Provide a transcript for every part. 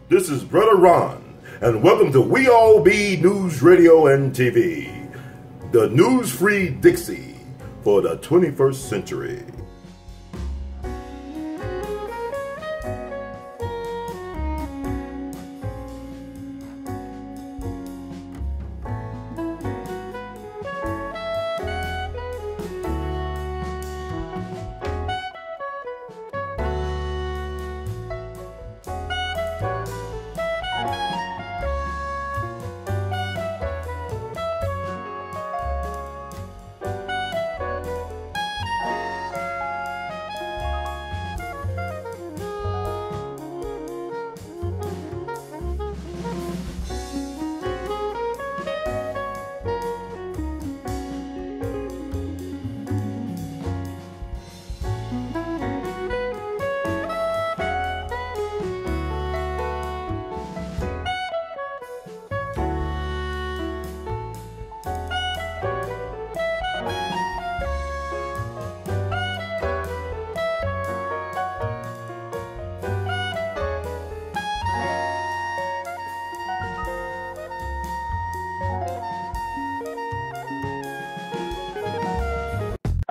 This is Brother Ron, and welcome to We All Be News Radio and TV, the news-free Dixie for the 21st century.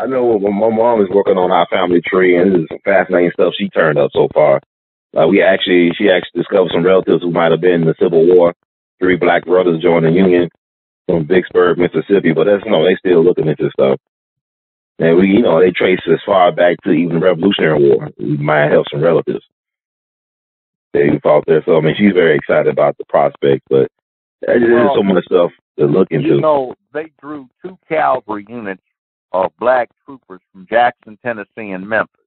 I know when my mom is working on our family tree, and this is some fascinating stuff she turned up so far. She actually discovered some relatives who might have been in the Civil War. 3 black brothers joined the Union from Vicksburg, Mississippi, but they still looking into stuff. And they trace as far back to even the Revolutionary War. We might have some relatives that fought there. So, I mean, she's very excited about the prospect, but there's so much stuff to look into. They drew 2 cavalry units of black troopers from Jackson, Tennessee, and Memphis.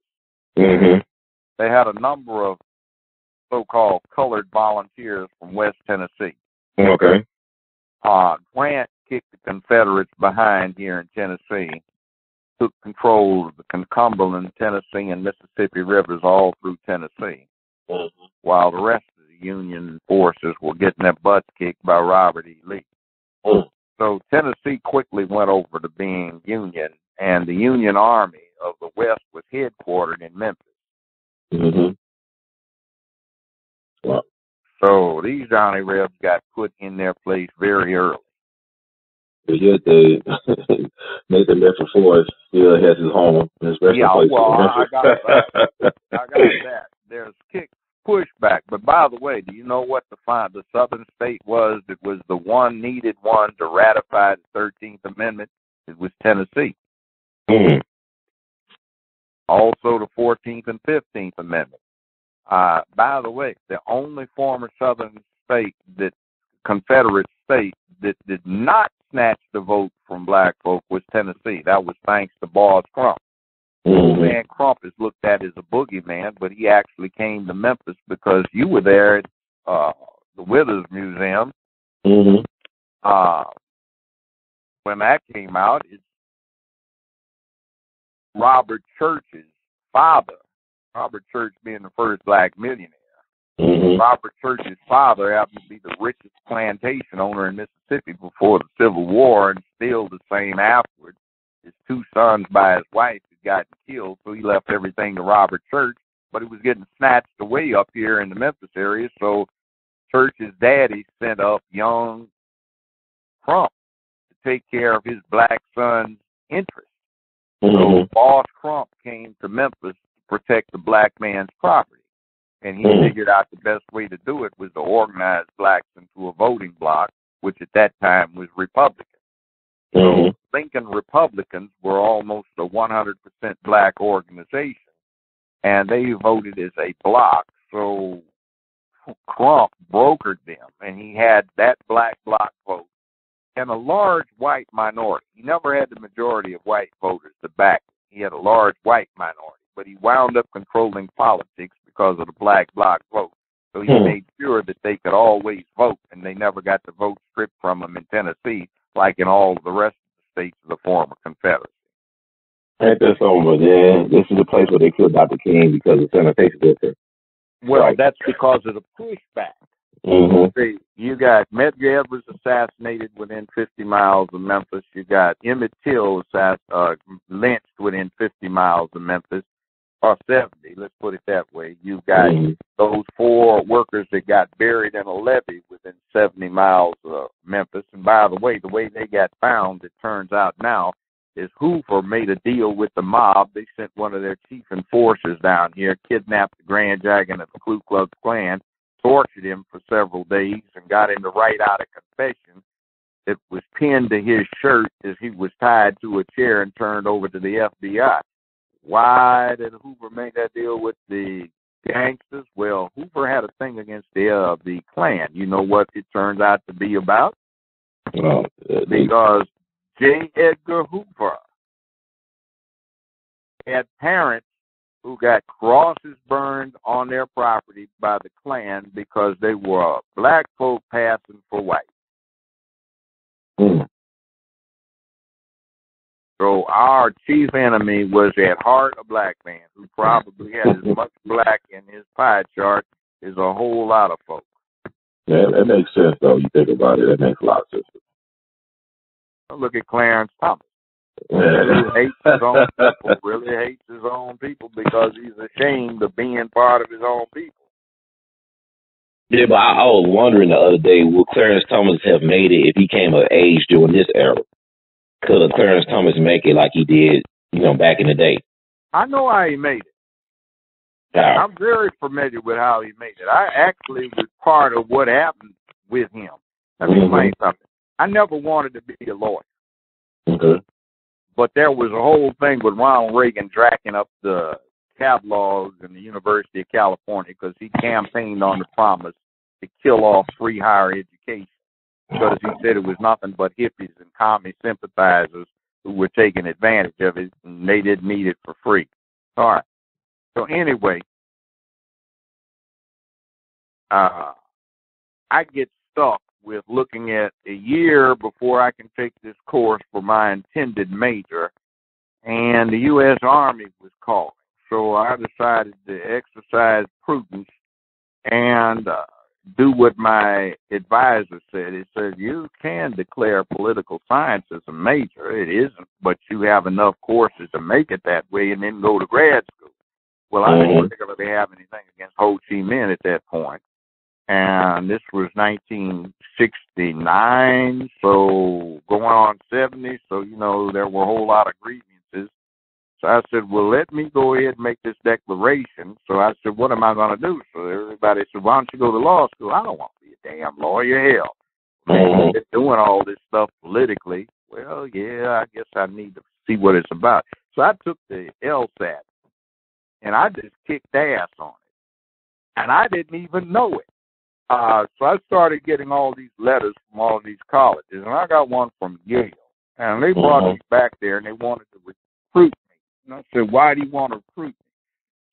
Mm-hmm. They had a number of so-called colored volunteers from West Tennessee. Okay. Grant kicked the Confederates behind here in Tennessee, took control of the Cumberland, Tennessee, and Mississippi rivers all through Tennessee, while the rest of the Union forces were getting their butts kicked by Robert E. Lee. So Tennessee quickly went over to being Union, and the Union Army of the West was headquartered in Memphis. Mm-hmm. Wow. So these Johnny Rebs got put in their place very early. But yet Nathan Bedford Forrest still has his home. His place I got that. There's pushback. But by the way, do you know what the Southern state was that was the needed one to ratify the 13th Amendment? It was Tennessee. Mm-hmm. Also the 14th and 15th Amendment. By the way, the only former Southern state, Confederate state, that did not snatch the vote from black folk was Tennessee. That was thanks to Boss Crump. Old man Crump is looked at as a boogeyman, but he actually came to Memphis because you were there at the Withers Museum. Mm-hmm. When that came out, it's Robert Church's father, Robert Church being the first black millionaire. Mm-hmm. Robert Church's father happened to be the richest plantation owner in Mississippi before the Civil War, and still the same afterwards. His 2 sons by his wife had gotten killed, so he left everything to Robert Church, but it was getting snatched away up here in the Memphis area, so Church's daddy sent up young Crump to take care of his black son's interests. So Boss Crump came to Memphis to protect the black man's property. And he figured out the best way to do it was to organize blacks into a voting bloc, which at that time was Republican. So Lincoln Republicans were almost a 100% black organization, and they voted as a bloc. So Crump brokered them, and he had that black bloc vote and a large white minority. He never had the majority of white voters to back him. He had a large white minority, but he wound up controlling politics because of the black bloc vote. So he made sure that they could always vote, and they never got the vote stripped from them in Tennessee, like in all the rest of the states of the former Confederacy. Ain't that something? Yeah, this is the place where they killed Dr. King because of sanitation district. Well, that's because of the pushback. See, you got Medgar Evers assassinated within 50 miles of Memphis. You got Emmett Till lynched within 50 miles of Memphis. or 70, let's put it that way. You've got those 4 workers that got buried in a levee within 70 miles of Memphis. And by the way they got found, it turns out now, is Hoover made a deal with the mob. They sent one of their chief enforcers down here, kidnapped the Grand Dragon of the Ku Klux Klan, tortured him for several days, and got him to write out a confession that was pinned to his shirt as he was tied to a chair and turned over to the FBI. Why did Hoover make that deal with the gangsters? Well, Hoover had a thing against the Klan. You know what it turns out to be about? Well, because J. Edgar Hoover had parents who got crosses burned on their property by the Klan because they were black folk passing for white. So our chief enemy was at heart a black man who probably had as much black in his pie chart as a whole lot of folks. Yeah, that makes sense, though. You think about it, that makes a lot of sense. Look at Clarence Thomas. Really hates his own people because he's ashamed of being part of his own people. Yeah, but I was wondering the other day, would Clarence Thomas have made it if he came of age during this era? Could Clarence Thomas make it like he did, back in the day? I know how he made it. How? I'm very familiar with how he made it. I actually was part of what happened with him. Let me explain something. I never wanted to be a lawyer. Okay. But there was a whole thing with Ronald Reagan drafting up the catalogs in the University of California because he campaigned on the promise to kill off free higher education because he said it was nothing but hippies and commie sympathizers who were taking advantage of it and they didn't need it for free. All right. So anyway, I get stuck with looking at a year before I can take this course for my intended major, and the U.S. Army was calling. So I decided to exercise prudence and do what my advisor said. He said, you can declare political science as a major. It isn't, but you have enough courses to make it that way and then go to grad school. Well, I didn't particularly have anything against Ho Chi Minh at that point. And this was 1969, so going on 70, so, there were a whole lot of grievances. So I said, well, let me go ahead and make this declaration. So I said, what am I going to do? So everybody said, why don't you go to law school? I don't want to be a damn lawyer. Hell, man, they're doing all this stuff politically. Well, yeah, I guess I need to see what it's about. So I took the LSAT, and I just kicked ass on it. And I didn't even know it. So I started getting all these letters from all these colleges, and I got one from Yale. And they brought me back there, and they wanted to recruit me. And I said, why do you want to recruit me?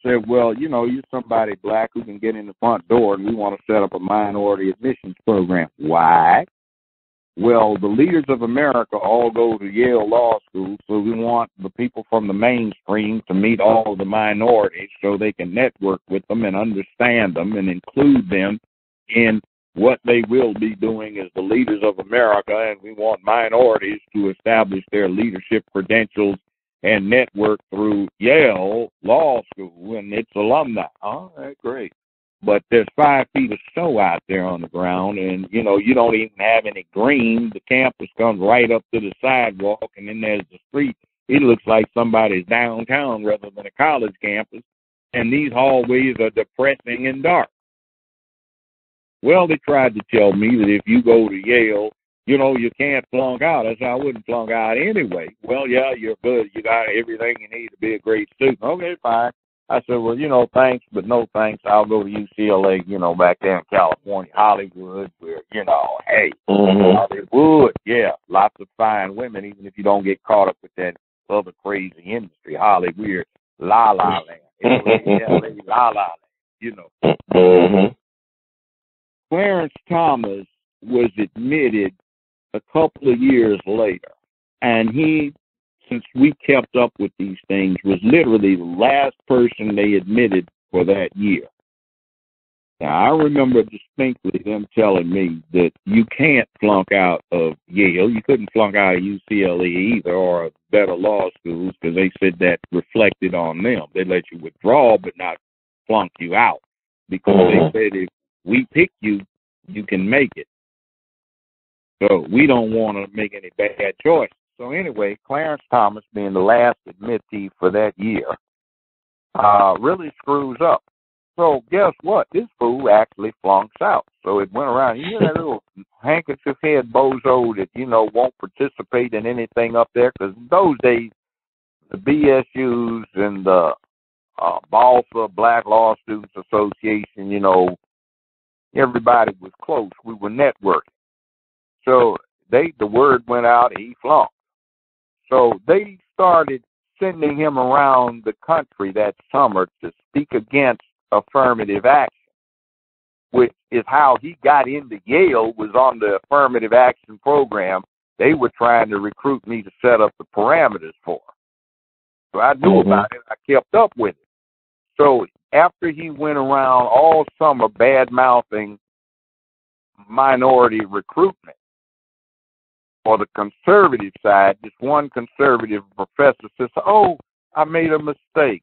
Said, well, you're somebody black who can get in the front door, and we want to set up a minority admissions program. Why? Well, the leaders of America all go to Yale Law School, so we want the people from the mainstream to meet all the minorities so they can network with them and understand them and include them in what they will be doing as the leaders of America, and we want minorities to establish their leadership credentials and network through Yale Law School and its alumni. All right, great. But there's 5 feet of snow out there on the ground, and, you don't even have any green. The campus comes right up to the sidewalk, and then there's the street. It looks like somebody's downtown rather than a college campus, and these hallways are depressing and dark. Well, they tried to tell me that if you go to Yale, you can't flunk out. I said, I wouldn't flunk out anyway. Well, yeah, you're good. You got everything you need to be a great student. Okay, fine. I said, well, thanks, but no thanks. I'll go to UCLA, back there in California, Hollywood, where, hey, Hollywood, yeah, lots of fine women, even if you don't get caught up with that other crazy industry, Hollywood, La La Land, L.A., La La Land, Clarence Thomas was admitted a couple of years later, and he, since we kept up with these things, was literally the last person they admitted for that year. Now, I remember distinctly them telling me that you can't flunk out of Yale. You couldn't flunk out of UCLA either, or better law schools, because they said that reflected on them. They let you withdraw but not flunk you out, because they said if we pick you, you can make it. So we don't want to make any bad choices. So anyway, Clarence Thomas, being the last admittee for that year, really screws up. So guess what? This fool actually flunks out. So it went around. You hear that little handkerchief head bozo that, won't participate in anything up there? Because in those days, the BSUs and the BALSA, Black Law Students Association, everybody was close. We were networking. So the word went out, he flunked. So they started sending him around the country that summer to speak against affirmative action, which is how he got into Yale, was on the affirmative action program. They were trying to recruit me to set up the parameters for. So I knew about it. I kept up with it. So after he went around all summer bad-mouthing minority recruitment, for the conservative side, this one conservative professor says, "Oh, I made a mistake.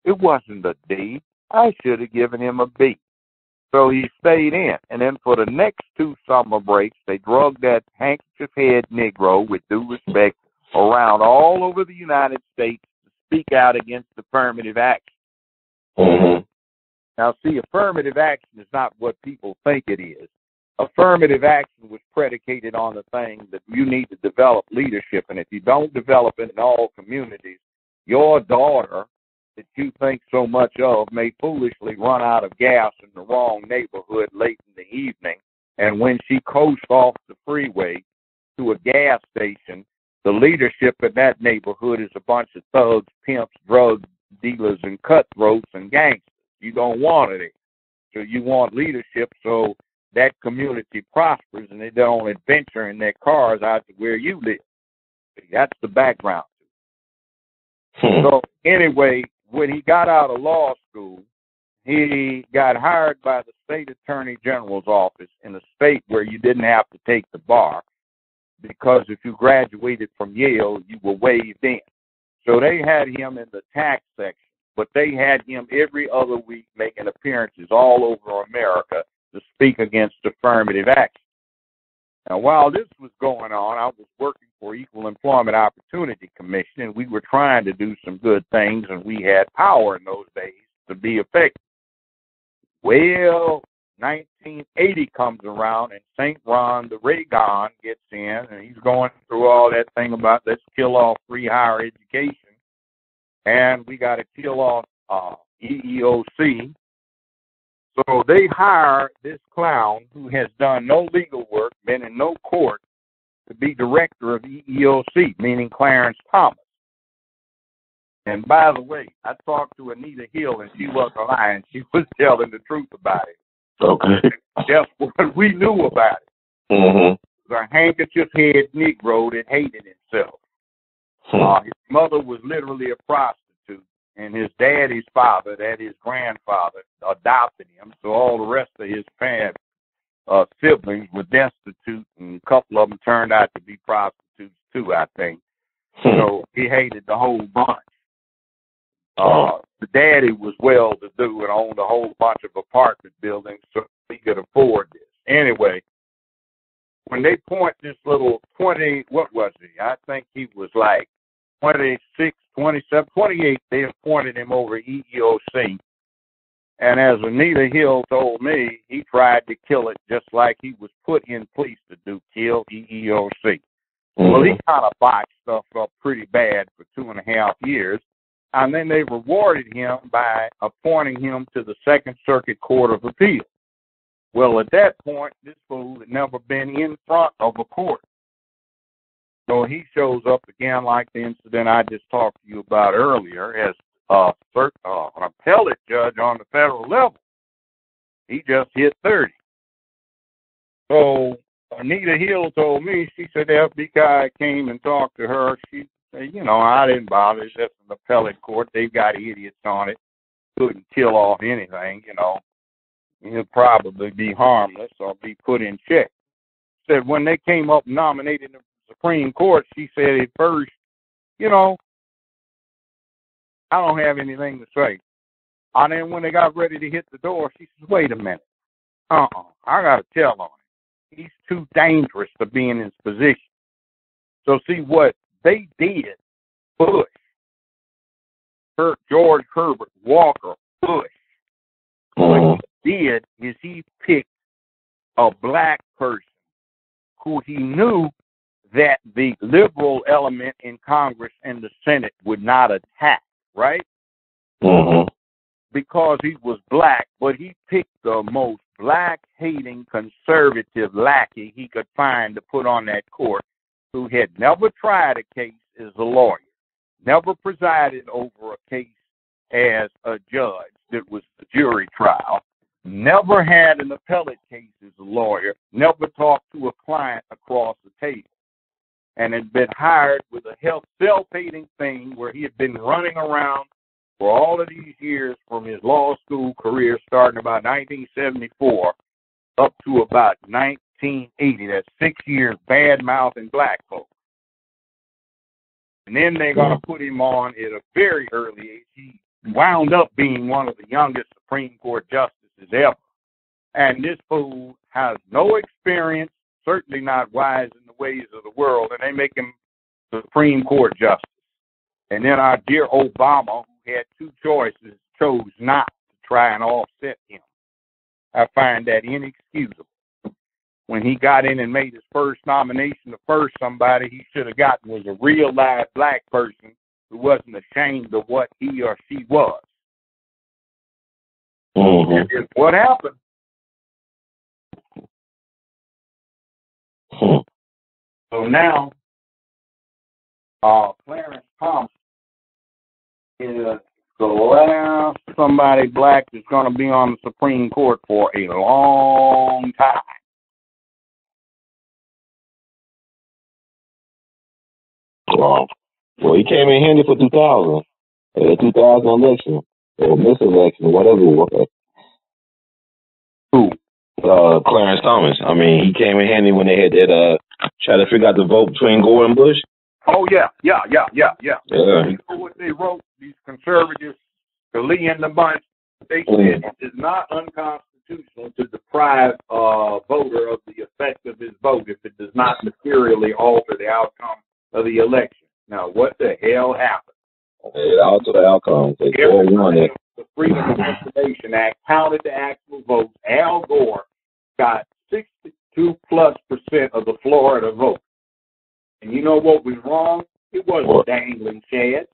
It wasn't a D. I should have given him a B." So he stayed in. And then for the next 2 summer breaks, they drug that handkerchief-head Negro, with due respect, around all over the United States to speak out against affirmative action. Now, see, affirmative action is not what people think it is. Affirmative action was predicated on the thing that you need to develop leadership. And if you don't develop it in all communities, your daughter that you think so much of may foolishly run out of gas in the wrong neighborhood late in the evening. And when she coasts off the freeway to a gas station, the leadership in that neighborhood is a bunch of thugs, pimps, drug dealers, and cutthroats and gangsters. You don't want it. So you want leadership so that community prospers and they don't adventure in their cars out to where you live. That's the background. So anyway, when he got out of law school, he got hired by the state attorney general's office in a state where you didn't have to take the bar, because if you graduated from Yale, you were waived in. So they had him in the tax section, but they had him every other week making appearances all over America to speak against affirmative action. Now, while this was going on, I was working for Equal Employment Opportunity Commission, and we were trying to do some good things, and we had power in those days to be effective. Well, 1980 comes around, and St. Ron the Reagan gets in, and he's going through all that thing about let's kill off free higher education, and we got to kill off EEOC. So they hire this clown who has done no legal work, been in no court, to be director of EEOC, meaning Clarence Thomas. And by the way, I talked to Anita Hill, and she wasn't lying. She was telling the truth about it. Okay. That's what we knew about it. The handkerchief-head Negro that hated himself. His mother was literally a prostitute, and his daddy's father, that his grandfather, adopted him. So all the rest of his siblings were destitute, and a couple of them turned out to be prostitutes too, I think. So he hated the whole bunch. The daddy was well-to-do and owned a whole bunch of apartment buildings, so he could afford this. Anyway, when they point this little 20, what was he? I think he was like 26, 27, 28. They appointed him over EEOC. And as Anita Hill told me, he tried to kill it just like he was put in place to kill EEOC. Well, he kind of botched stuff up pretty bad for 2.5 years. And then they rewarded him by appointing him to the Second Circuit Court of Appeal. Well, at that point, this fool had never been in front of a court. So he shows up again like the incident I just talked to you about earlier as an appellate judge on the federal level. He just hit 30. So Anita Hill told me, she said the FBI came and talked to her. She said, I didn't bother. It's just an appellate court. They've got idiots on it. Couldn't kill off anything, He'll probably be harmless or be put in check. Said when they came up nominating the Supreme Court, she said at first, you know, I don't have anything to say. And then when they got ready to hit the door, she says, wait a minute. I got to tell on him. He's too dangerous to be in his position. So see what they did, Bush, George Herbert Walker Bush, what he did is he picked a black person who he knew that the liberal element in Congress and the Senate would not attack, right? Because he was black, but he picked the most black-hating conservative lackey he could find to put on that court, who had never tried a case as a lawyer, never presided over a case as a judge that was a jury trial, never had an appellate case as a lawyer, never talked to a client across the table, and had been hired with a self-hating thing where he had been running around for all of these years from his law school career starting about 1974 up to about 1980. That's 6 years bad-mouthing black folks. And then they're going to put him on at a very early age. He wound up being one of the youngest Supreme Court justices ever. And this fool has no experience, certainly not wise in the ways of the world, and they make him Supreme Court justice. And then our dear Obama, who had two choices, chose not to try and offset him. I find that inexcusable. When he got in and made his first nomination, the first somebody he should have gotten was a real live black person who wasn't ashamed of what he or she was. And then what happened? So now, Clarence Thomas is the last somebody black that's going to be on the Supreme Court for a long time. Well, he came in handy for 2000, the 2000 election, or mis-election, whatever it was. Who? Clarence Thomas. I mean, he came in handy when they had that, try to figure out the vote between Gore and Bush. Oh, yeah. Yeah. You know what they wrote, these conservatives, the Lee and the bunch? They said it is not unconstitutional to deprive a voter of the effect of his vote if it does not materially alter the outcome of the election. Now, what the hell happened? It altered the outcome. The Freedom of Information Act counted the actual votes. Al Gore got 62+% of the Florida vote. And you know what was wrong? It wasn't dangling chads.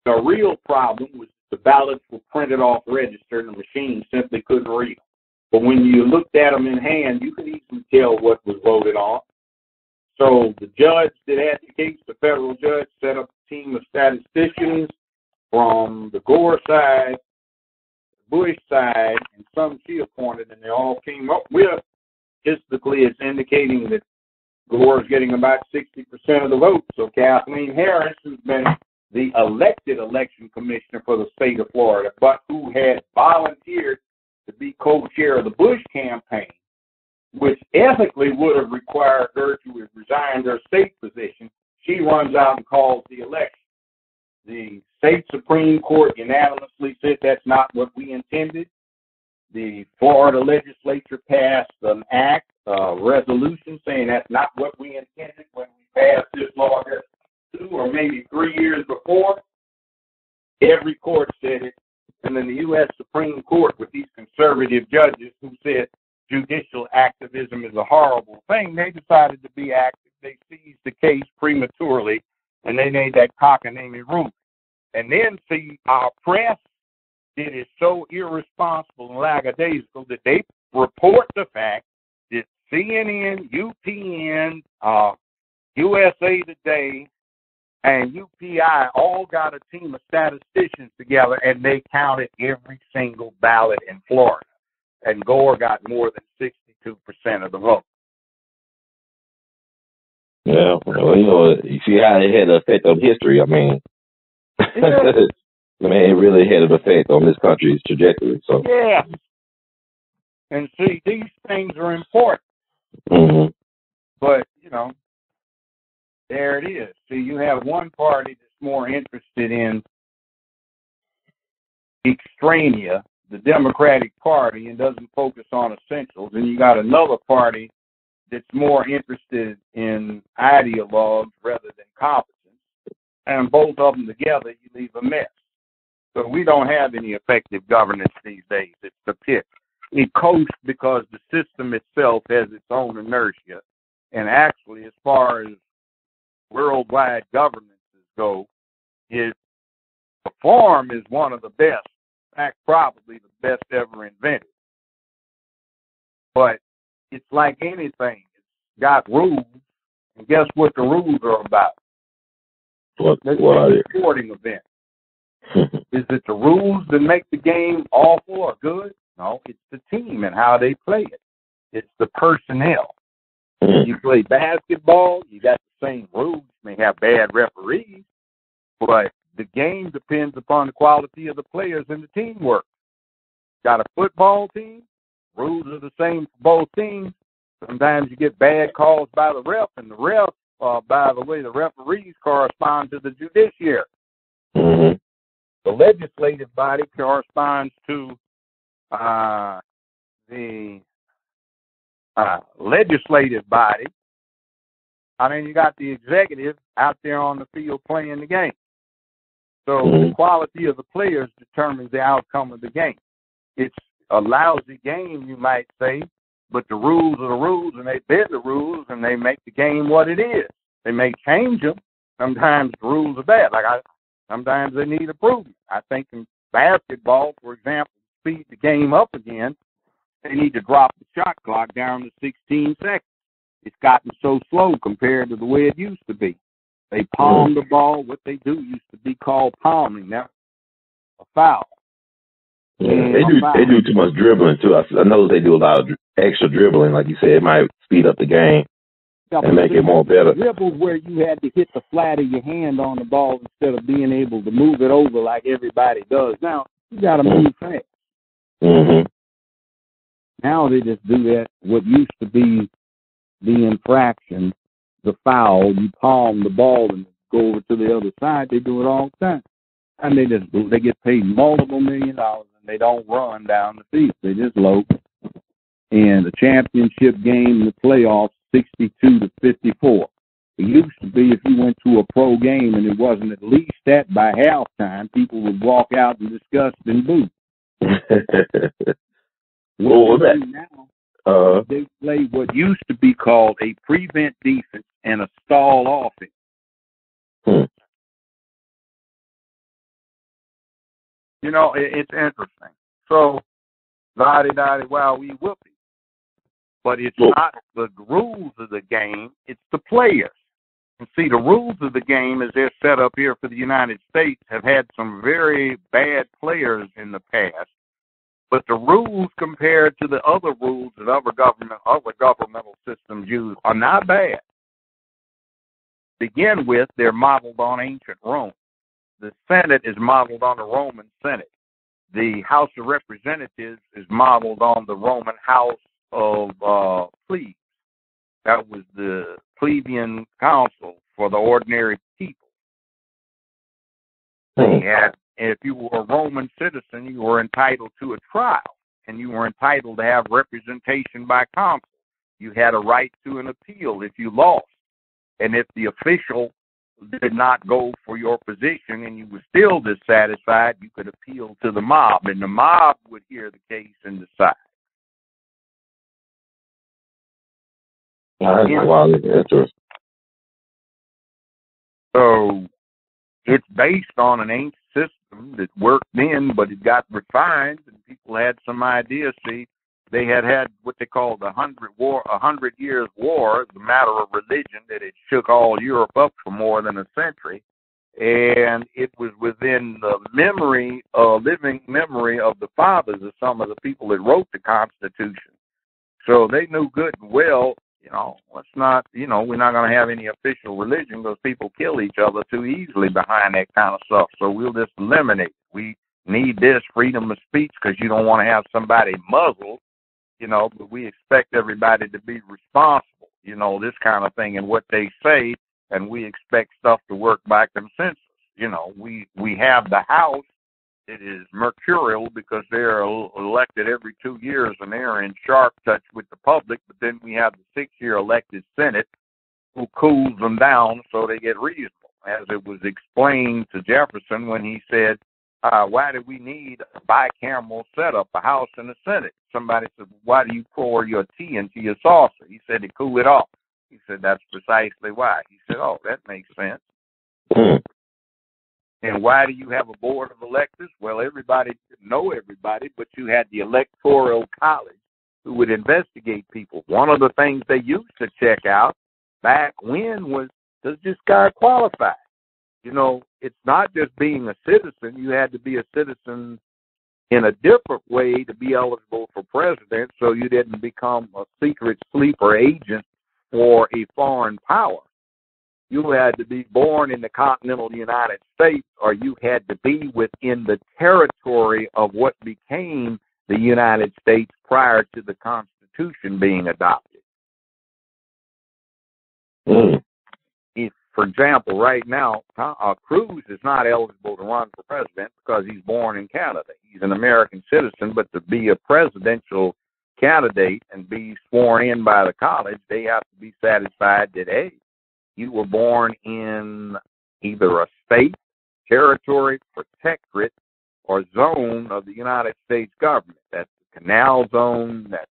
The real problem was the ballots were printed off register and the machine simply couldn't read them. But when you looked at them in hand, you could easily tell what was voted on. So the judge that had the case, the federal judge, set up a team of statisticians from the Gore side, the Bush side, and some she appointed, and they all came up with, statistically, it's indicating that Gore is getting about 60% of the vote. So Kathleen Harris, who's been the elected election commissioner for the state of Florida, but who had volunteered to be co-chair of the Bush campaign, which ethically would have required her to have resigned her state position, she runs out and calls the election. The state Supreme Court unanimously said that's not what we intended. The Florida legislature passed an act, a resolution saying that's not what we intended when we passed this law 2 or maybe 3 years before. Every court said it. And then the U.S. Supreme Court, with these conservative judges who said judicial activism is a horrible thing, they decided to be active. They seized the case prematurely, and they made that cockamamie ruling. And then, see, our press did it so irresponsible and lackadaisical that they report the fact that CNN, UPN, USA Today, and UPI all got a team of statisticians together, and they counted every single ballot in Florida. And Gore got more than 62% of the vote. Yeah, well, you see how it had an effect on history. I mean, it really had an effect on this country's trajectory. So yeah. And see, these things are important. Mm-hmm. But, there it is. See, you have one party that's more interested in extraneous, the Democratic Party, and doesn't focus on essentials. And you got another party that's more interested in ideologues rather than competence. And both of them together, you leave a mess. So we don't have any effective governance these days. It's the pit. It coasts because the system itself has its own inertia. And actually, as far as worldwide governances go, the form is one of the best. In fact, probably the best ever invented. But it's like anything. It's got rules. And guess what the rules are about? What are they? Sporting event. Is it the rules that make the game awful or good? No, it's the team and how they play it. It's the personnel. You play basketball, you got the same rules. You may have bad referees, but the game depends upon the quality of the players and the teamwork. Got a football team, rules are the same for both teams. Sometimes you get bad calls by the ref, and the ref, by the way, the referees correspond to the judiciary. Mm-hmm. The legislative body corresponds to the legislative body. I mean, you got the executive out there on the field playing the game. So the quality of the players determines the outcome of the game. It's a lousy game, you might say, but the rules are the rules, and they bend the rules, and they make the game what it is. They may change them. Sometimes the rules are bad. Sometimes they need improvement. I think in basketball, for example, to speed the game up again, they need to drop the shot clock down to 16 seconds. It's gotten so slow compared to the way it used to be. They palm the ball. What they do used to be called palming. That's a foul. Yeah, they do too much dribbling too. I know they do a lot of extra dribbling, like you said. It might speed up the game and make it more better. Dribbles where you had to hit the flat of your hand on the ball instead of being able to move it over like everybody does. Now you got to move fast. Mm-hmm. Now they just do that. What used to be the infraction, the foul, you palm the ball and go over to the other side. They do it all the time. And they get paid multiple $1 million and they don't run down the field. They just low. And the championship game in the playoffs, 62-54. It used to be if you went to a pro game and it wasn't at least that by halftime, people would walk out in disgust and boo. What was that? Now, they play what used to be called a prevent defense and a stall offense. You know, it's interesting. So, wow, we whoopee. But it's not the rules of the game, it's the players. And see, the rules of the game, as they're set up here for the United States, have had some very bad players in the past. But the rules compared to the other rules that other governmental systems use are not bad. To begin with, they're modeled on ancient Rome. The Senate is modeled on the Roman Senate. The House of Representatives is modeled on the Roman House of Plebes. That was the plebeian council for the ordinary people. If you were a Roman citizen, you were entitled to a trial, and you were entitled to have representation by counsel. You had a right to an appeal if you lost. And if the official did not go for your position and you were still dissatisfied, you could appeal to the mob, and the mob would hear the case and decide. Wow, interesting. So it's based on an ancient system that worked then, but it got refined, and people had some ideas. See, they had what they called the 100 Years' War, the matter of religion that had shook all Europe up for more than a century, and it was within the living memory of the fathers of some of the people that wrote the Constitution. So they knew good and well, we're not going to have any official religion because people kill each other too easily behind that kind of stuff. So we'll just eliminate it. We need this freedom of speech because you don't want to have somebody muzzled, but we expect everybody to be responsible, this kind of thing and what they say, and we expect stuff to work by consensus. We have the House. It is mercurial because they're elected every 2 years and they're in sharp touch with the public, but then we have the 6-year elected Senate who cools them down so they get reasonable, as it was explained to Jefferson when he said, why do we need a bicameral setup, a House and a Senate? Somebody said, why do you pour your tea into your saucer? He said, to cool it off. He said, that's precisely why. He said, oh, that makes sense. And why do you have a board of electors? Well, everybody know everybody, but you had the Electoral College who would investigate people. One of the things they used to check out back when was, does this guy qualify? It's not just being a citizen. You had to be a citizen in a different way to be eligible for president, so you didn't become a secret sleeper agent for a foreign power. You had to be born in the continental United States, or you had to be within the territory of what became the United States prior to the Constitution being adopted. If, for example, right now, Cruz is not eligible to run for president because he's born in Canada. He's an American citizen, but to be a presidential candidate and be sworn in by the college, they have to be satisfied that, hey, you were born in either a state, territory, protectorate, or zone of the United States government. That's the canal zone, that's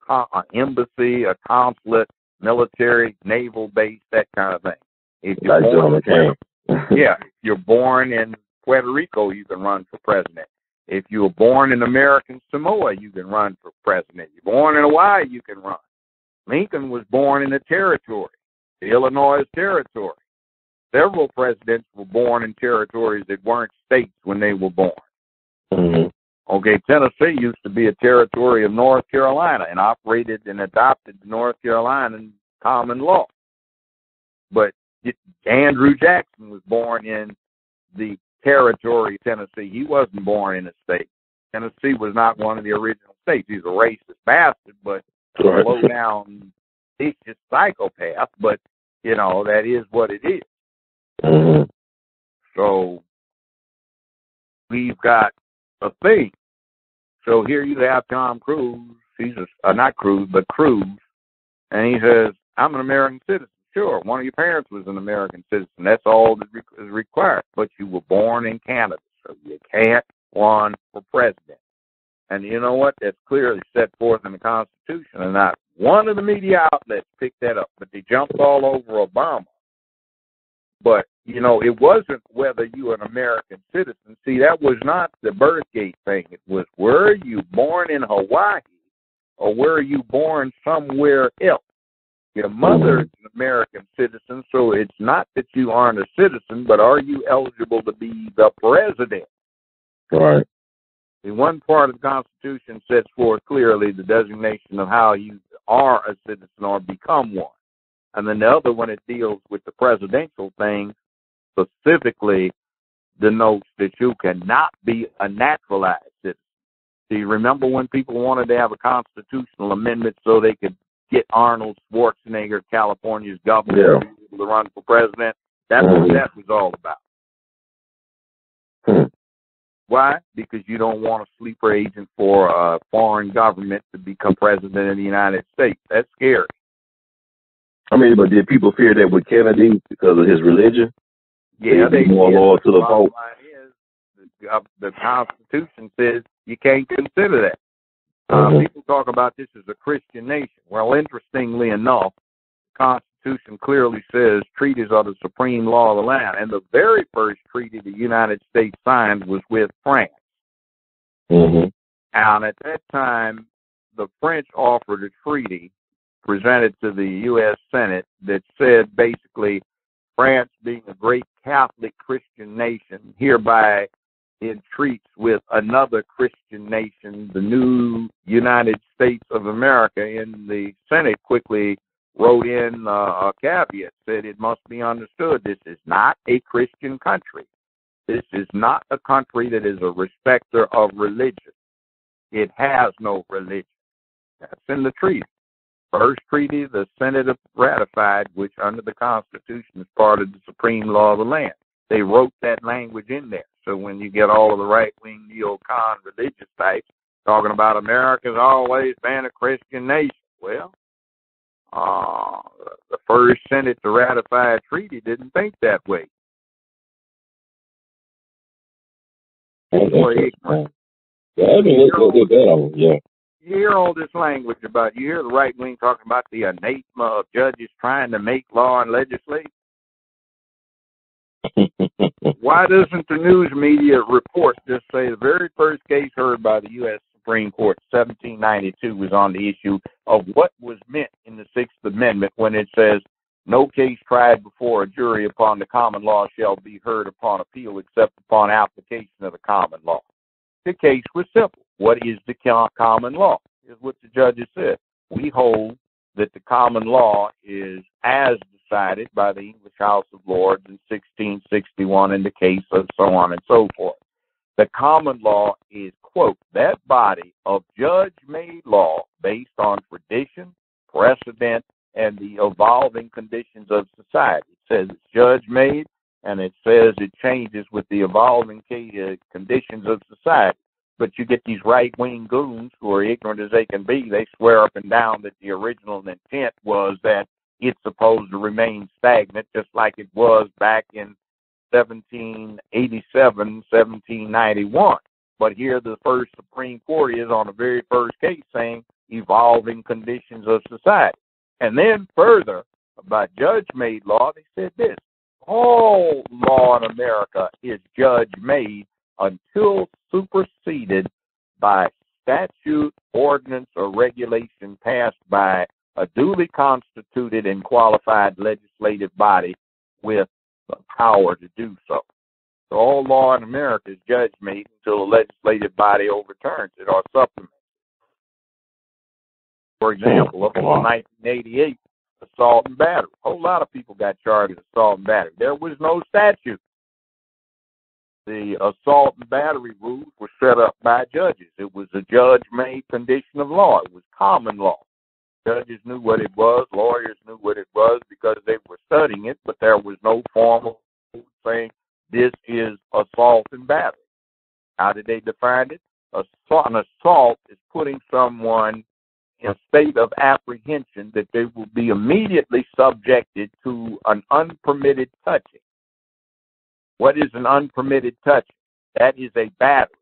an embassy, a consulate, military, naval base, that kind of thing. If you're you're born in Puerto Rico, you can run for president. If you were born in American Samoa, you can run for president. You're born in Hawaii, you can run. Lincoln was born in a territory, the Illinois Territory. Several presidents were born in territories that weren't states when they were born. Okay, Tennessee used to be a territory of North Carolina and operated and adopted the North Carolinian common law. But Andrew Jackson was born in the territory of Tennessee. He wasn't born in a state. Tennessee was not one of the original states. He's a racist bastard, but a low-down, vicious psychopath. But, that is what it is. So we've got a thing. So here you have Tom Cruise. He's not Cruise, but Cruz. And he says, I'm an American citizen. Sure, one of your parents was an American citizen. That's all that is required. But you were born in Canada, so you can't run for president. And you know what? That's clearly set forth in the Constitution. And not one of the media outlets picked that up. But they jumped all over Obama. But, it wasn't whether you were an American citizen. See, that was not the birthgate thing. It was, were you born in Hawaii or were you born somewhere else? Your mother is an American citizen, so it's not that you aren't a citizen, but are you eligible to be the president? Right. The one part of the Constitution sets forth clearly the designation of how you are a citizen or become one. And then the other one, it deals with the presidential thing, specifically denotes that you cannot be a naturalized citizen. Do you remember when people wanted to have a constitutional amendment so they could get Arnold Schwarzenegger, California's governor, to run for president? That's what that was all about. Why? Because you don't want a sleeper agent for a foreign government to become president of the United States. That's scary. I mean, but did people fear that with Kennedy because of his religion? Yeah, they more loyal to the vote. The Constitution says you can't consider that. People talk about this as a Christian nation. Well, interestingly enough, the Constitution clearly says treaties are the supreme law of the land. And the very first treaty the United States signed was with France. And at that time, the French offered a treaty presented to the U.S. Senate that said basically France, being a great Catholic Christian nation, hereby entreats with another Christian nation, the new United States of America. And the Senate quickly wrote in a caveat, said it must be understood this is not a Christian country. This is not a country that is a respecter of religion. It has no religion. That's in the treaty. First treaty the Senate ratified, which under the Constitution is part of the supreme law of the land. They wrote that language in there. So when you get all of the right-wing neocon religious types talking about America's always been a Christian nation, well, the first Senate to ratify a treaty didn't think that way. Yeah, I mean, look that over. Yeah. You hear all this language about, you hear the right wing talking about the anathema of judges trying to make law and legislate. Why doesn't the news media report just say the very first case heard by the U.S. Supreme Court, 1792, was on the issue of what was meant in the Sixth Amendment when it says, no case tried before a jury upon the common law shall be heard upon appeal except upon application of the common law. The case was simple. What is the common law? Is what the judges said. We hold that the common law is as decided by the English House of Lords in 1661 in the case of so on and so forth. The common law is, quote, that body of judge-made law based on tradition, precedent, and the evolving conditions of society. It says it's judge-made, and it says it changes with the evolving conditions of society. But you get these right-wing goons who are ignorant as they can be. They swear up and down that the original intent was that it's supposed to remain stagnant, just like it was back in 1787, 1791. But here the first Supreme Court is on the very first case saying evolving conditions of society. And then further, about judge-made law, they said this: all law in America is judge-made until superseded by statute, ordinance, or regulation passed by a duly constituted and qualified legislative body with the power to do so. So all law in America is judge-made until a legislative body overturns it or supplements it. For example, up until 1988, assault and battery. A whole lot of people got charged with assault and battery. There was no statute. The assault and battery rules were set up by judges. It was a judge-made condition of law. It was common law. Judges knew what it was. Lawyers knew what it was because they were studying it, but there was no formal saying this is assault and battery. How did they define it? An assault is putting someone in a state of apprehension that they will be immediately subjected to an unpermitted touching. What is an unpermitted touching? That is a battery.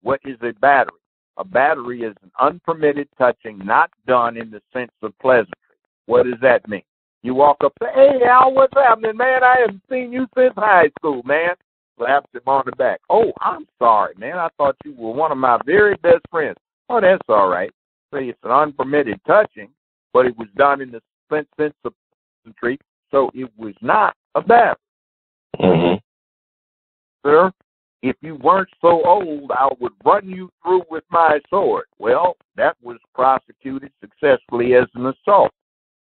What is a battery? A battery is an unpermitted touching not done in the sense of pleasantry. What does that mean? You walk up and say, hey, Al, what's happening, man? I haven't seen you since high school, man. Slaps him on the back. Oh, I'm sorry, man. I thought you were one of my very best friends. Oh, that's all right. Say it's an unpermitted touching, but it was done in the sense of pleasantry, so it was not a battery. Mm-hmm. Sir, if you weren't so old, I would run you through with my sword. Well, that was prosecuted successfully as an assault.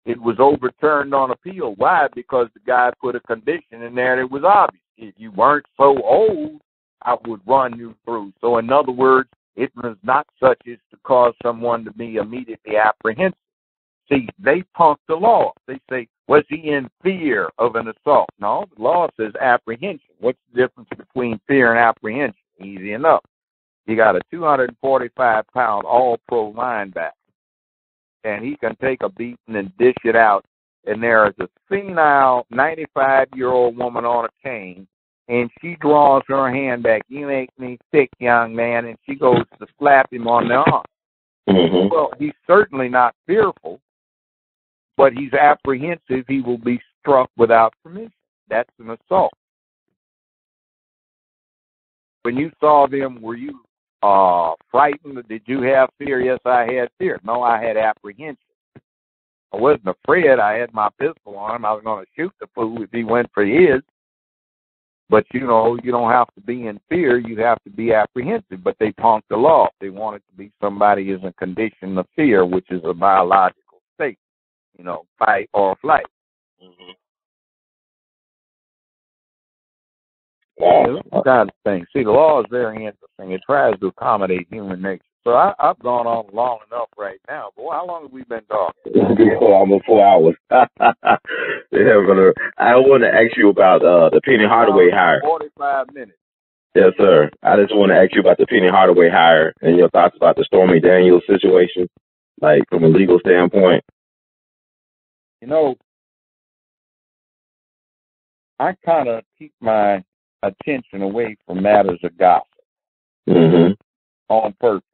It was overturned on appeal. Why? Because the guy put a condition in there that was obvious. If you weren't so old, I would run you through. So in other words, it was not such as to cause someone to be immediately apprehensive. See, they punk the law. They say, was he in fear of an assault? No, the law says apprehension. What's the difference between fear and apprehension? Easy enough. You got a 245-pound all-pro linebacker, and he can take a beating and dish it out. And there is a senile 95-year-old woman on a cane, and she draws her hand back. You make me sick, young man, and she goes to slap him on the arm. Mm-hmm. Well, he's certainly not fearful, but he's apprehensive he will be struck without permission. That's an assault. When you saw them, were you frightened? Did you have fear? Yes, I had fear. No, I had apprehension. I wasn't afraid. I had my pistol on him. I was going to shoot the fool if he went for his. But, you know, you don't have to be in fear. You have to be apprehensive. But they punked the law. They wanted to be somebody in a condition of fear, which is a biological state. You know, fight or flight. Mm-hmm. Wow. Kind of thing. See, the law is very interesting. It tries to accommodate human nature. So I've gone on long enough right now. Boy, how long have we been talking? Almost 4 hours. I want to ask you about the Penny Hardaway hire. 45 minutes. Yes, sir. I just want to ask you about the Penny Hardaway hire and your thoughts about the Stormy Daniels situation, like from a legal standpoint. You know, I kind of keep my attention away from matters of gossip on purpose.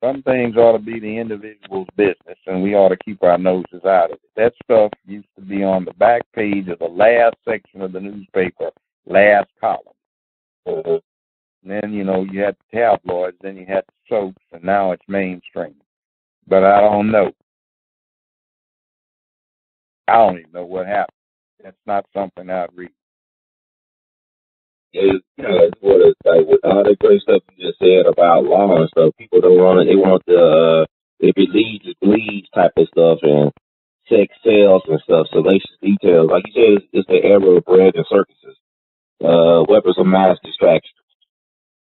Some things ought to be the individual's business, and we ought to keep our noses out of it. That stuff used to be on the back page of the last section of the newspaper, last column. And then, you know, you had the tabloids, then you had the soaps, and now it's mainstream. But I don't know. I don't even know what happened. That's not something I'd read. It's kind of what it's like with all the great stuff you just said about law and stuff. People don't want it. They want the if it leads type of stuff and sex sales and stuff, salacious details. Like you said, it's the era of bread and circuses, weapons of mass distraction.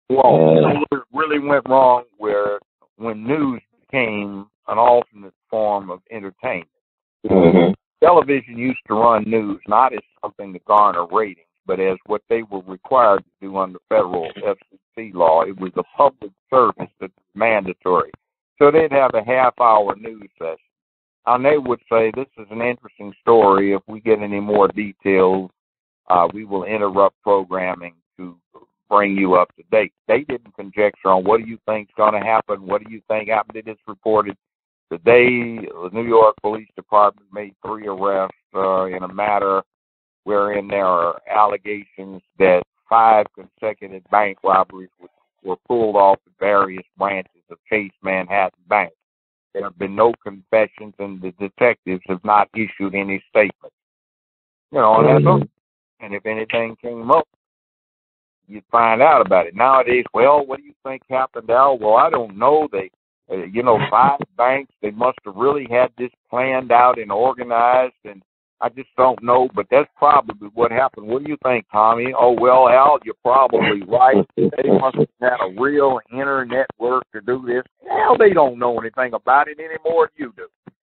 Well, it really went wrong when news became an alternate form of entertainment. Television used to run news not as something to garner ratings, but as what they were required to do under federal FCC law. It was a public service that was mandatory. So they'd have a half-hour news session. And they would say, this is an interesting story. If we get any more details, we will interrupt programming to bring you up to date. They didn't conjecture on what do you think is going to happen, what do you think happened. It is reported today the New York Police Department made 3 arrests in a matter wherein there are allegations that 5 consecutive bank robberies were pulled off at various branches of Chase Manhattan Bank. There have been no confessions, and the detectives have not issued any statements. You know, and if anything came up, you'd find out about it. Nowadays, well, what do you think happened, Al? Well, I don't know. 5 banks, they must have really had this planned out and organized, and I just don't know, but that's probably what happened. What do you think, Tommy? Oh, well, Al, you're probably right. They must have had a real network to do this. Hell, they don't know anything about it any more than you do.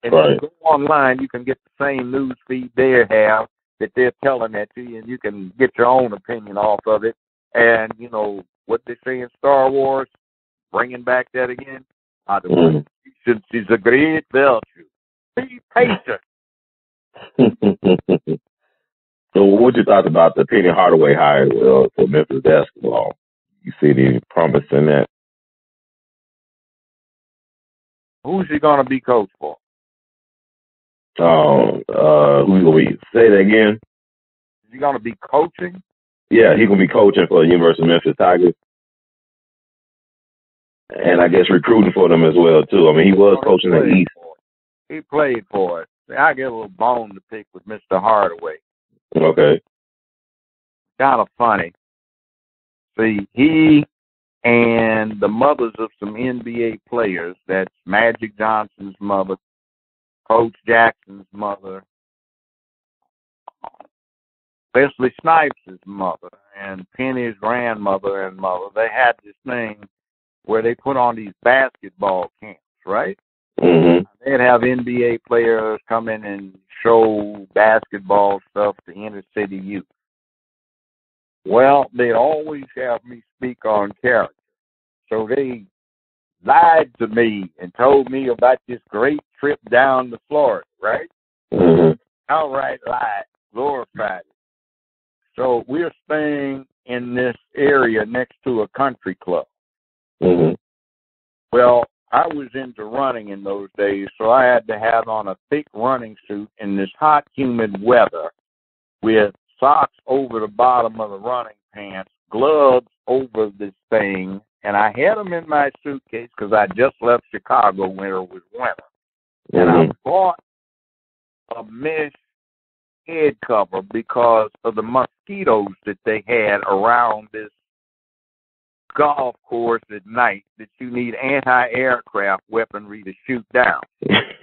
And if you go online, you can get the same news feed they have that they're telling that to you, and you can get your own opinion off of it. And, you know, what they say in Star Wars, bringing back that again, the patience is a great virtue. Be patient. So what you thought about the Penny Hardaway hire for Memphis basketball? You see any promise in that? Who's he going to be coached for? Who's going to be? Say that again. Is he going to be coaching? Yeah, he's going to be coaching for the University of Memphis Tigers. And I guess recruiting for them as well, too. I mean, he was coaching the East. He played for it. I get a little bone to pick with Mr. Hardaway. Okay. Kind of funny. See, he and the mothers of some NBA players, that's Magic Johnson's mother, Coach Jackson's mother, Wesley Snipes' mother, and Penny's grandmother and mother, they had this thing where they put on these basketball camps, right? They'd have NBA players come in and show basketball stuff to inner city youth. Well, they always have me speak on character. So they lied to me and told me about this great trip down to Florida, right? Outright lied, glorified it. So we're staying in this area next to a country club. Well, I was into running in those days, so I had to have on a thick running suit in this hot, humid weather with socks over the bottom of the running pants, gloves over this thing, and I had them in my suitcase because I just left Chicago when it was winter. And I bought a mesh head cover because of the mosquitoes that they had around this golf course at night that you need anti-aircraft weaponry to shoot down.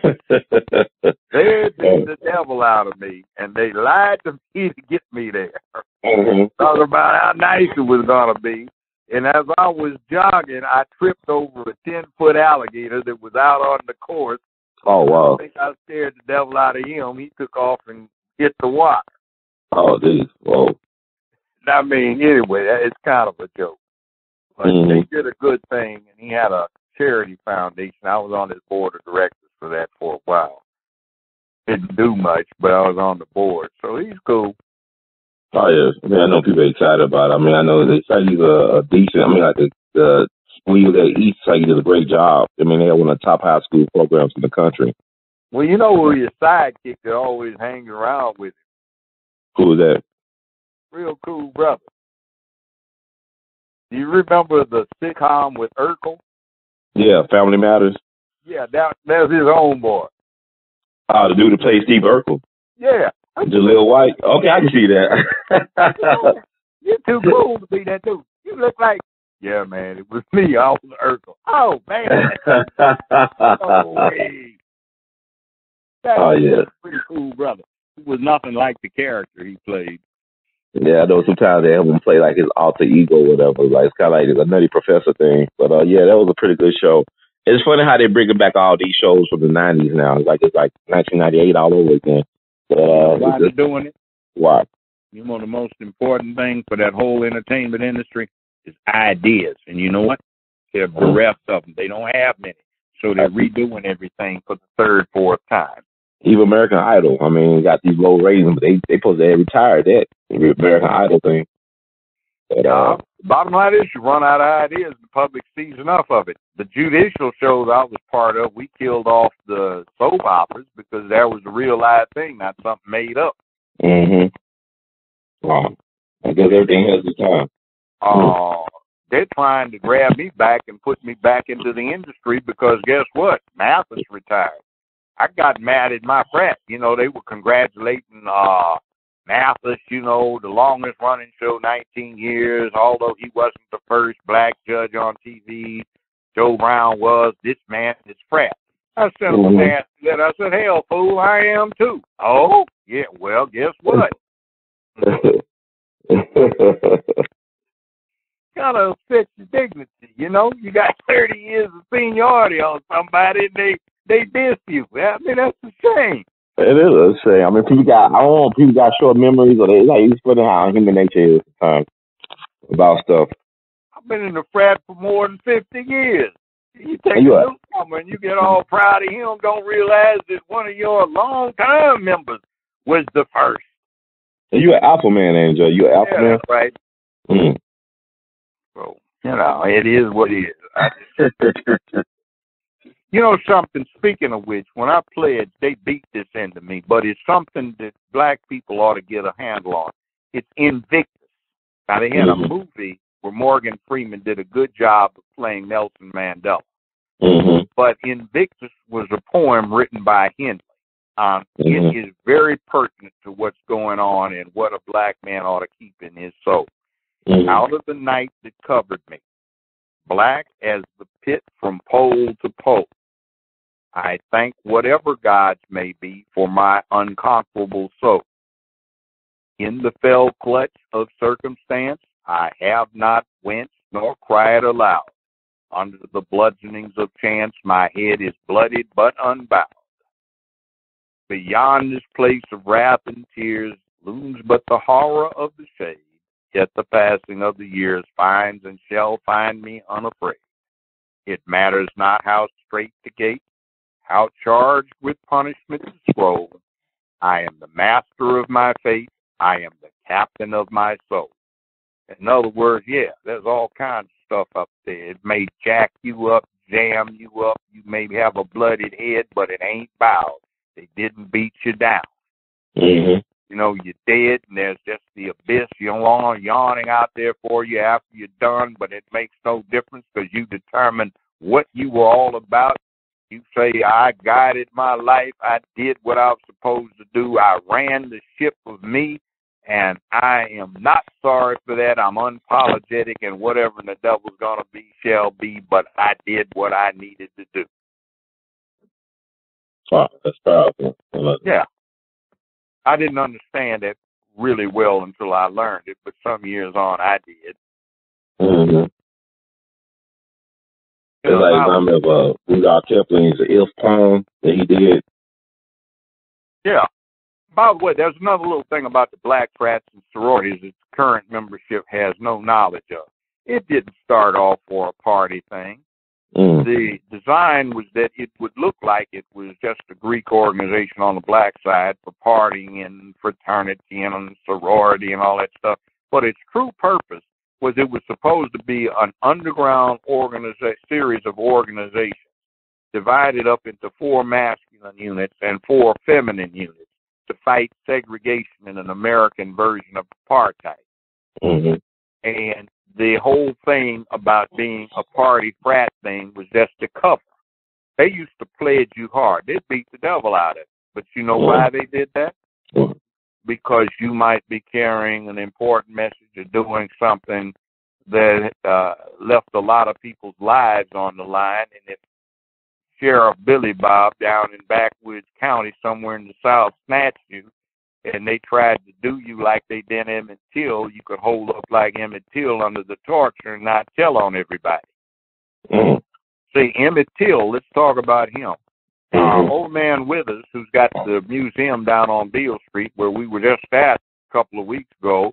They beat the devil out of me, and they lied to me to get me there. Talking about how nice it was going to be. And as I was jogging, I tripped over a 10-foot alligator that was out on the course. Oh, wow. I think I scared the devil out of him. He took off and hit the water. Oh, geez. Whoa. I mean, anyway, it's kind of a joke. But they did a good thing, and he had a charity foundation. I was on his board of directors for that for a while. Didn't do much, but I was on the board, so he's cool. Oh, yeah. I mean, I know people are excited about it. I mean, I know they say he's a decent, I mean, like when he was at East, like he did a great job. I mean, they had one of the top high school programs in the country. Well, you know who your sidekick that always hangs around with him? Who was that? Real cool brother. Do you remember the sitcom with Urkel? Yeah, Family Matters. Yeah, that's his own boy. Oh, the dude that plays Steve Urkel. Yeah. Jaleel White. Okay, I can see that. You're too cool to be that dude. You look like, yeah, man, it was me. I was Urkel. Oh, man. No way. Oh, yeah. Pretty cool brother. He was nothing like the character he played. Yeah, I know sometimes they have him play like his alter ego or whatever. Like it's kind of like a nutty professor thing. But yeah, that was a pretty good show. It's funny how they bringing back all these shows from the '90s now. It's like 1998 all over again. Why they're doing it? Why? You know, the most important thing for that whole entertainment industry is ideas, and you know what? They're bereft of them. They don't have many, so they're redoing everything for the third, fourth time. Even American Idol. I mean, got these low ratings, but they supposed to have retired that American Idol thing. But, bottom line is, you run out of ideas. The public sees enough of it. The judicial shows I was part of, we killed off the soap operas because that was a real live thing, not something made up. Wow. I guess everything has its time. They're trying to grab me back and put me back into the industry because guess what? Memphis retired. I got mad at my frat. You know, they were congratulating Memphis, you know, the longest running show, 19 years, although he wasn't the first black judge on TV. Joe Brown was. This man is frat. I said, I said, hell, fool, I am too. Oh, yeah, well, guess what? Kind of upsets your dignity, you know? You got 30 years of seniority on somebody and they diss you. I mean, that's a shame. It is a shame. I mean, people got short memories, or they like, it's funny how human nature is sometimes about stuff. I've been in the frat for more than 50 years. You take a newcomer and you get all proud of him, don't realize that one of your long-time members was the first. You're an alpha man, Angel. You're an alpha man? That's right. So, you know, it is what it is. You know something, speaking of which, when I pledged, they beat this into me, but it's something that black people ought to get a handle on. It's Invictus. Now, they had a movie where Morgan Freeman did a good job of playing Nelson Mandela. But Invictus was a poem written by Henley. It is very pertinent to what's going on and what a black man ought to keep in his soul. Out of the night that covered me, black as the pit from pole to pole, I thank whatever gods may be for my unconquerable soul. In the fell clutch of circumstance, I have not winced nor cried aloud. Under the bludgeonings of chance, my head is bloodied but unbowed. Beyond this place of wrath and tears looms but the horror of the shade, yet the passing of the years finds and shall find me unafraid. It matters not how straight the gate, how charged with punishment the scroll. I am the master of my fate. I am the captain of my soul. In other words, yeah, there's all kinds of stuff up there. It may jack you up, jam you up. You may have a bloodied head, but it ain't bowed. They didn't beat you down. You know, you're dead, and there's just the abyss yawning out there for you after you're done, but it makes no difference because you determined what you were all about. You say, I guided my life. I did what I was supposed to do. I ran the ship of me, and I am not sorry for that. I'm unapologetic, and whatever the devil's going to be shall be, but I did what I needed to do. Wow, that's powerful. Yeah. I didn't understand it really well until I learned it, but some years on I did. It's like some of Rudolph Kipling's If poem that he did. Yeah. By the way, there's another little thing about the black frats and sororities that the current membership has no knowledge of. It didn't start off for a party thing. The design was that it would look like it was just a Greek organization on the black side for partying and fraternity and sorority and all that stuff. But its true purpose was it was supposed to be an underground series of organizations divided up into 4 masculine units and 4 feminine units to fight segregation in an American version of apartheid. Mm-hmm. And the whole thing about being a party frat thing was just a cover. They used to pledge you hard. They'd beat the devil out of it. But you know why they did that? Because you might be carrying an important message or doing something that left a lot of people's lives on the line. And if Sheriff Billy Bob down in Backwoods County somewhere in the South snatched you, and they tried to do you like they did Emmett Till, you could hold up like Emmett Till under the torture and not tell on everybody. See, Emmett Till, let's talk about him. Old man Withers, who's got the museum down on Beale Street, where we were just at a couple of weeks ago,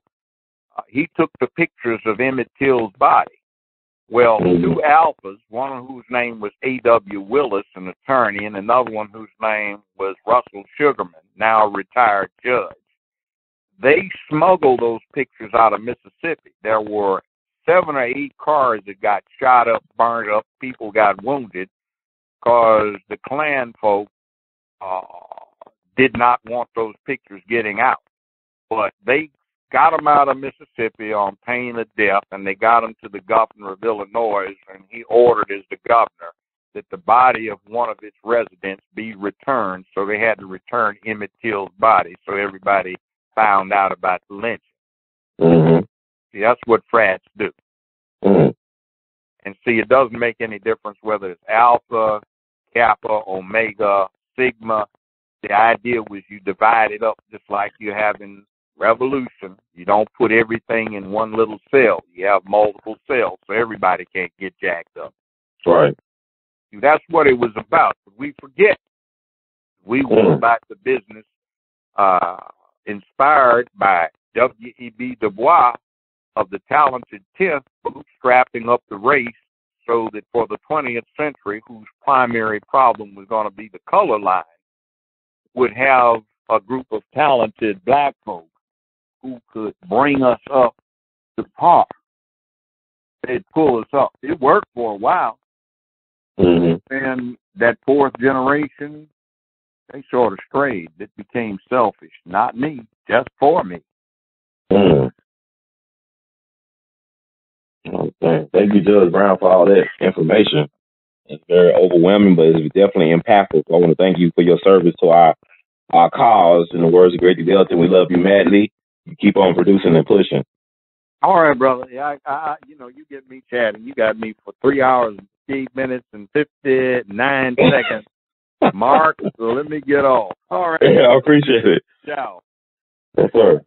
he took the pictures of Emmett Till's body. Well, 2 alphas, one whose name was A.W. Willis, an attorney, and another one whose name was Russell Sugarman, now a retired judge. They smuggled those pictures out of Mississippi. There were 7 or 8 cars that got shot up, burned up, people got wounded because the Klan folk did not want those pictures getting out. But they got them out of Mississippi on pain of death, and they got them to the governor of Illinois, and he ordered as the governor that the body of one of its residents be returned. So they had to return Emmett Till's body, so everybody found out about the lynching. See, that's what frats do. And see, it doesn't make any difference whether it's Alpha, Kappa, Omega, Sigma. The idea was you divide it up just like you have in Revolution. You don't put everything in one little cell. You have multiple cells, so everybody can't get jacked up. Right. That's what it was about. But we forget. We were about the business inspired by W.E.B. Du Bois of the talented 10th, bootstrapping up the race so that for the 20th century, whose primary problem was going to be the color line, would have a group of talented black folks who could bring us up to par. They'd pull us up. It worked for a while. And that 4th generation, they sort of strayed. It became selfish. Not me, just for me. Okay. Thank you, Judge Brown, for all that information. It's very overwhelming, but it's definitely impactful. So I want to thank you for your service to our cause. In the words of Great Delta, we love you madly. You keep on producing and pushing. All right, brother. Yeah, I you get me chatting. You got me for 3 hours and 8 minutes and 59 seconds. Mark, so let me get off. All right. Yeah, I appreciate it. Ciao. Yes, sir.